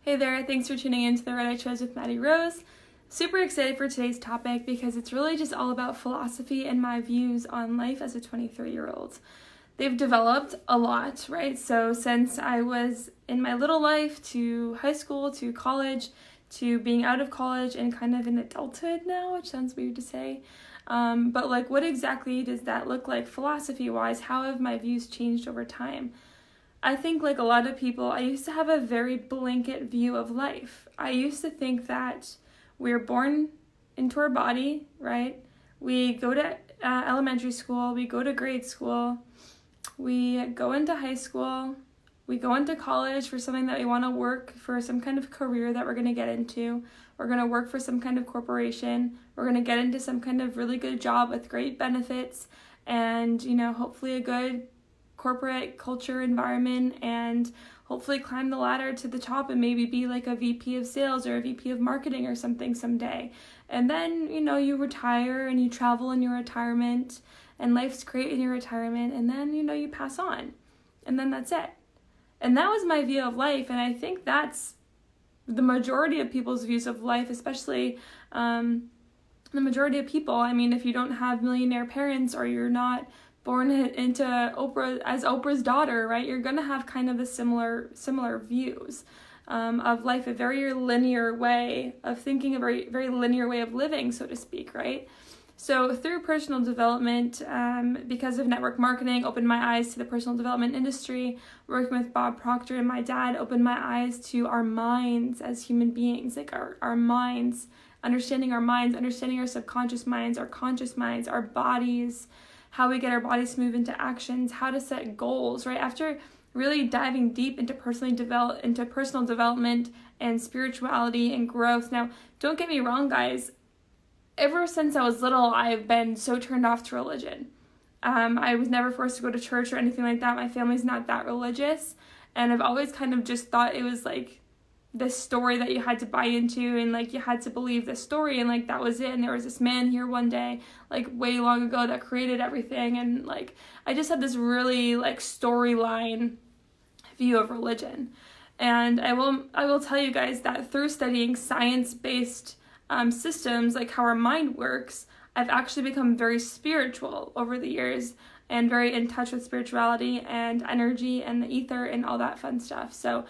Hey there, thanks for tuning in to The Road I Chose with Maddie Rose. Super excited for today's topic because it's really just all about philosophy and my views on life as a 23-year-old. They've developed a lot, right? So since I was in my little life to high school to college to being out of college and kind of in adulthood now, which sounds weird to say. But what exactly does that look like philosophy-wise? How have my views changed over time? I think like a lot of people, I used to have a very blanket view of life. I used to think that we're born into our body, right? We go to elementary school, we go to grade school, we go into high school, we go into college for something that we want to work for, some kind of career that we're going to get into. We're going to work for some kind of corporation. We're going to get into some kind of really good job with great benefits and, hopefully a good corporate culture environment, and hopefully climb the ladder to the top and maybe be like a VP of sales or a VP of marketing or something someday. And then, you retire and you travel in your retirement and life's great in your retirement, and then, you pass on. And then that's it. And that was my view of life, and I think that's the majority of people's views of life, especially the majority of people. I mean, if you don't have millionaire parents or you're not born into Oprah's daughter, right? You're going to have kind of the similar views of life, a very linear way of thinking, a very, very linear way of living, so to speak, right? So through personal development, because of network marketing, opened my eyes to the personal development industry. Working with Bob Proctor and my dad opened my eyes to our minds as human beings, like our minds, understanding our subconscious minds, our conscious minds, our bodies, how we get our bodies to move into actions, how to set goals, right? After really diving deep into personal development and spirituality and growth. Now, don't get me wrong, guys. Ever since I was little, I've been so turned off to religion. I was never forced to go to church or anything like that. My family's not that religious. And I've always kind of just thought it was like this story that you had to buy into, and like you had to believe this story, and like that was it. And there was this man here one day, like way long ago, that created everything. And like I just had this really like storyline view of religion. And I will tell you guys that through studying science-based systems, like how our mind works, I've actually become very spiritual over the years and very in touch with spirituality and energy and the ether and all that fun stuff. So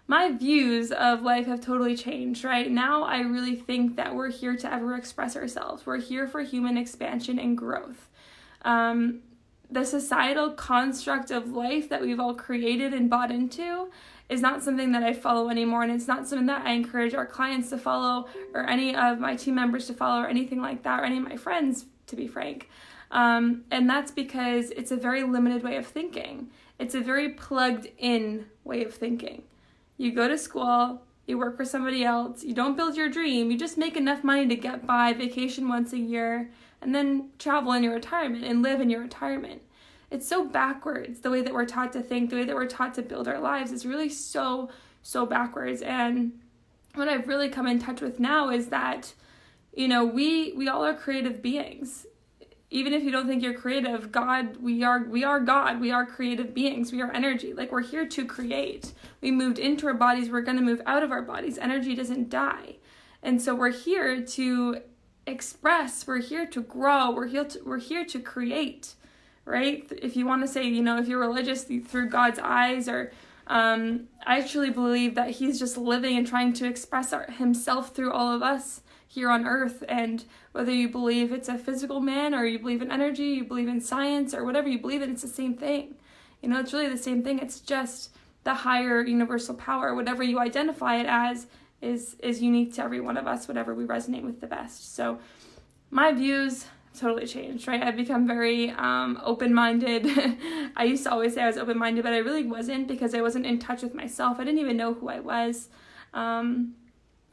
my views of life have totally changed, right? Now I really think that we're here to ever express ourselves. We're here for human expansion and growth. The societal construct of life that we've all created and bought into is not something that I follow anymore, and it's not something that I encourage our clients to follow or any of my team members to follow or anything like that, or any of my friends, to be frank. And that's because it's a very limited way of thinking. It's a very plugged in way of thinking. You go to school, you work for somebody else, you don't build your dream, you just make enough money to get by, vacation once a year, and then travel in your retirement and live in your retirement. It's so backwards, the way that we're taught to think, the way that we're taught to build our lives is really so backwards. And what I've really come in touch with now is that, we all are creative beings. Even if you don't think you're creative, we are God. We are creative beings. We are energy. Like, we're here to create. We moved into our bodies. We're going to move out of our bodies. Energy doesn't die. And so we're here to express. We're here to grow. We're here to create, right? If you want to say, if you're religious through God's eyes, or I truly believe that he's just living and trying to express himself through all of us here on earth. And whether you believe it's a physical man, or you believe in energy, you believe in science, or whatever you believe in, it's the same thing. It's really the same thing. It's just the higher universal power, whatever you identify it as, is unique to every one of us, whatever we resonate with the best. So my views totally changed, right? I've become very open-minded. I used to always say I was open-minded, but I really wasn't, because I wasn't in touch with myself. I didn't even know who I was.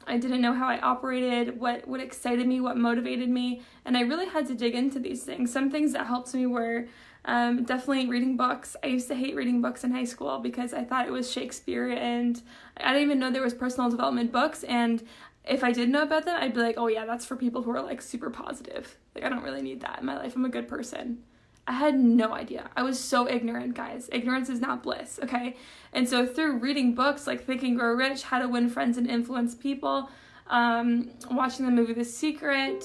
I didn't know how I operated, what excited me, what motivated me, and I really had to dig into these things. Some things that helped me were definitely reading books. I used to hate reading books in high school because I thought it was Shakespeare, and I didn't even know there was personal development books, and if I did know about them, I'd be like, oh yeah, that's for people who are like super positive. Like, I don't really need that in my life. I'm a good person. I had no idea. I was so ignorant, guys. Ignorance is not bliss, okay? And so through reading books like Think and Grow Rich, How to Win Friends and Influence People, watching the movie The Secret,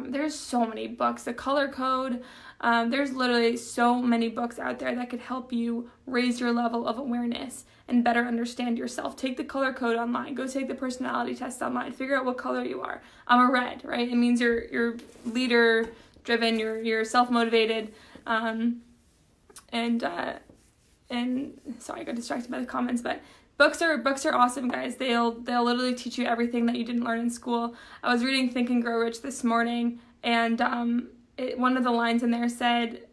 there's so many books, The Color Code, there's literally so many books out there that could help you raise your level of awareness and better understand yourself. Take the color code online. Go take the personality test online. Figure out what color you are. I'm a red, right? It means you're leader driven, you're self-motivated, and sorry, I got distracted by the comments, but books are awesome, guys. They'll literally teach you everything that you didn't learn in school. I was reading Think and Grow Rich this morning, and one of the lines in there said,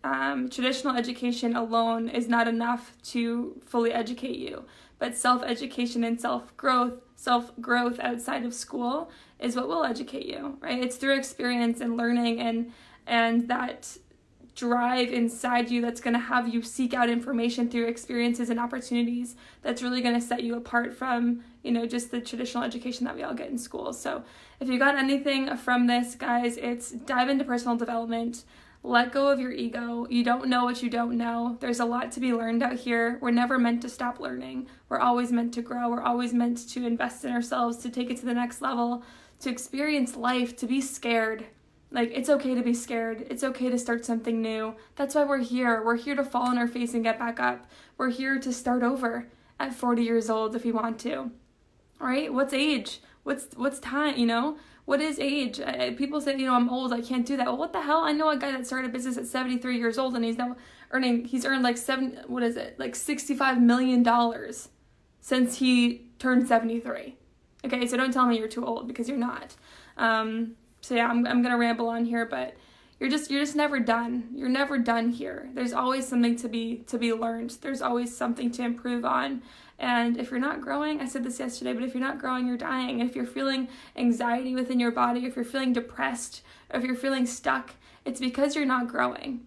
traditional education alone is not enough to fully educate you, but self-education and self-growth outside of school is what will educate you, right? It's through experience and learning and that drive inside you that's going to have you seek out information through experiences and opportunities that's really going to set you apart from, just the traditional education that we all get in school. So if you got anything from this, guys, it's dive into personal development. Let go of your ego. You don't know what you don't know. There's a lot to be learned out here. We're never meant to stop learning. We're always meant to grow. We're always meant to invest in ourselves, to take it to the next level, to experience life, to be scared. Like, it's okay to be scared. It's okay to start something new. That's why we're here. We're here to fall on our face and get back up. We're here to start over at 40 years old if we want to. All right? What's age? What's time, What is age? People say, I'm old, I can't do that. Well, what the hell? I know a guy that started a business at 73 years old and he's earned like $65 million since he turned 73. Okay, so don't tell me you're too old, because you're not. So yeah, I'm gonna ramble on here, but you're just never done. You're never done here. There's always something to be learned. There's always something to improve on. And if you're not growing, I said this yesterday, but if you're not growing, you're dying. And if you're feeling anxiety within your body, if you're feeling depressed, or if you're feeling stuck, it's because you're not growing.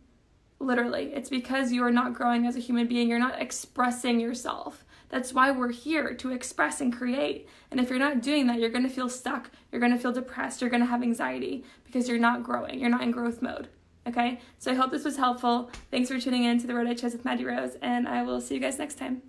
Literally, it's because you are not growing as a human being. You're not expressing yourself. That's why we're here, to express and create. And if you're not doing that, you're going to feel stuck. You're going to feel depressed. You're going to have anxiety because you're not growing. You're not in growth mode. Okay? So I hope this was helpful. Thanks for tuning in to The Road I Chose with Maddie Rose, and I will see you guys next time.